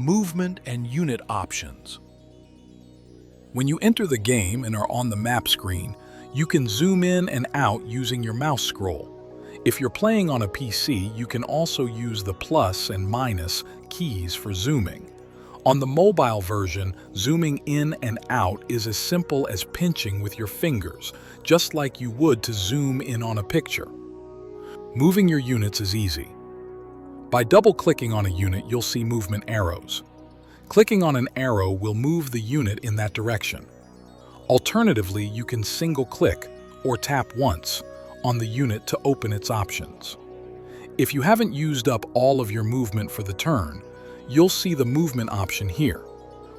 Movement and unit options. When you enter the game and are on the map screen, you can zoom in and out using your mouse scroll. If you're playing on a PC, you can also use the plus and minus keys for zooming. On the mobile version, zooming in and out is as simple as pinching with your fingers, just like you would to zoom in on a picture. Moving your units is easy. By double-clicking on a unit, you'll see movement arrows. Clicking on an arrow will move the unit in that direction. Alternatively, you can single-click or tap once on the unit to open its options. If you haven't used up all of your movement for the turn, you'll see the movement option here.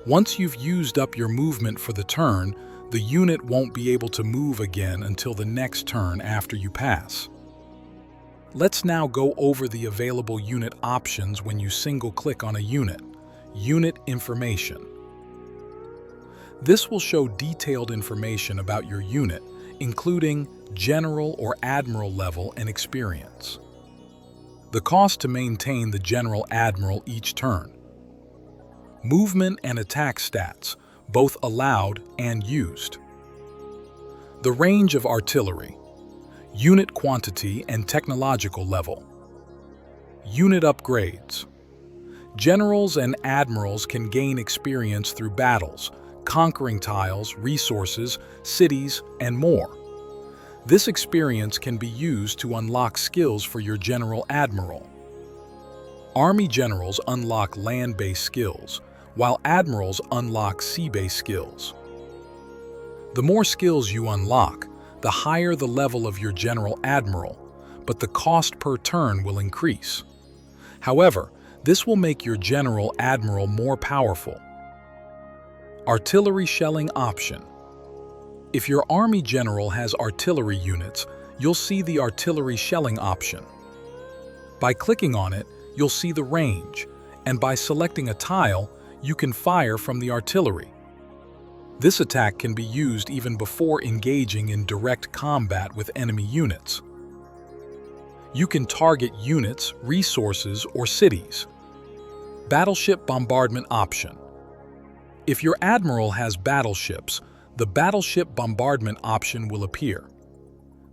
Once you've used up your movement for the turn, the unit won't be able to move again until the next turn after you pass. Let's now go over the available unit options when you single-click on a unit. Unit information. This will show detailed information about your unit, including general or admiral level and experience. The cost to maintain the general admiral each turn. Movement and attack stats, both allowed and used. The range of artillery. Unit quantity and technological level. Unit upgrades. Generals and admirals can gain experience through battles, conquering tiles, resources, cities, and more. This experience can be used to unlock skills for your general admiral. Army generals unlock land-based skills, while admirals unlock sea-based skills. The more skills you unlock, the higher the level of your general admiral, but the cost per turn will increase. However, this will make your general admiral more powerful. Artillery shelling option. If your army general has artillery units, you'll see the artillery shelling option. By clicking on it, you'll see the range, and by selecting a tile, you can fire from the artillery. This attack can be used even before engaging in direct combat with enemy units. You can target units, resources, or cities. Battleship bombardment option. If your admiral has battleships, the battleship bombardment option will appear.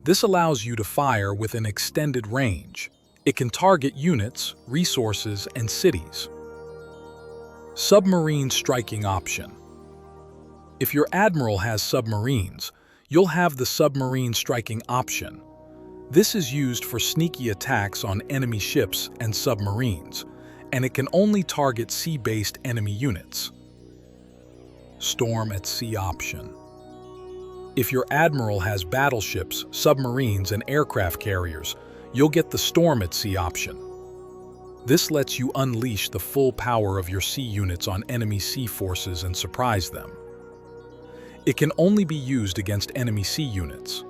This allows you to fire with an extended range. It can target units, resources, and cities. Submarine striking option. If your admiral has submarines, you'll have the submarine striking option. This is used for sneaky attacks on enemy ships and submarines, and it can only target sea-based enemy units. Storm at sea option. If your admiral has battleships, submarines, and aircraft carriers, you'll get the storm at sea option. This lets you unleash the full power of your sea units on enemy sea forces and surprise them. It can only be used against enemy sea units.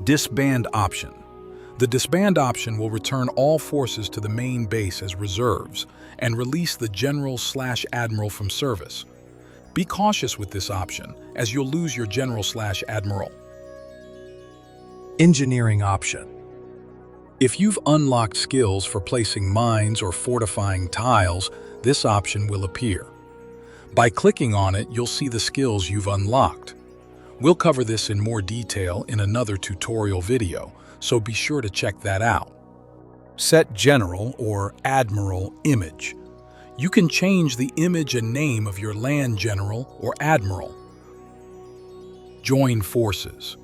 Disband option. The disband option will return all forces to the main base as reserves and release the general/admiral from service. Be cautious with this option, as you'll lose your general/admiral. Engineering option. If you've unlocked skills for placing mines or fortifying tiles, this option will appear. By clicking on it, you'll see the skills you've unlocked. We'll cover this in more detail in another tutorial video, so be sure to check that out. Set General or Admiral image. You can change the image and name of your land general or admiral. Join forces.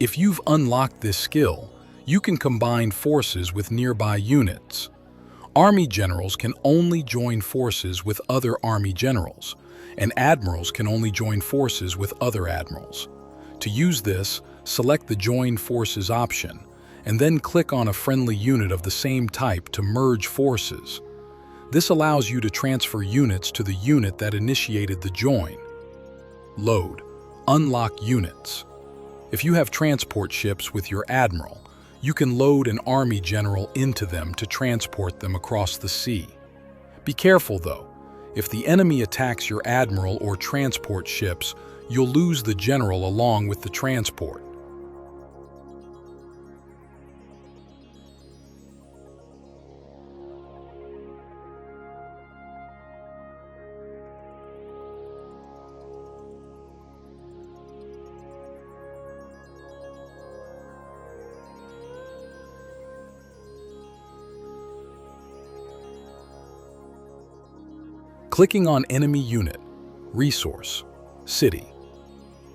If you've unlocked this skill, you can combine forces with nearby units. Army generals can only join forces with other army generals, and admirals can only join forces with other admirals. To use this, select the Join Forces option, and then click on a friendly unit of the same type to merge forces. This allows you to transfer units to the unit that initiated the join. Load. Unlock units. If you have transport ships with your admiral, you can load an army general into them to transport them across the sea. Be careful though. If the enemy attacks your admiral or transport ships, you'll lose the general along with the transport. Clicking on Enemy Unit, Resource, City.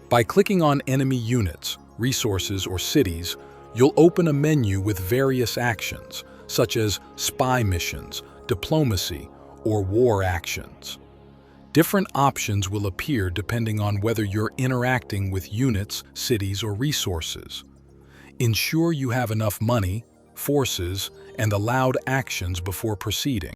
By clicking on enemy units, resources, or cities, you'll open a menu with various actions, such as spy missions, diplomacy, or war actions. Different options will appear depending on whether you're interacting with units, cities, or resources. Ensure you have enough money, forces, and allowed actions before proceeding.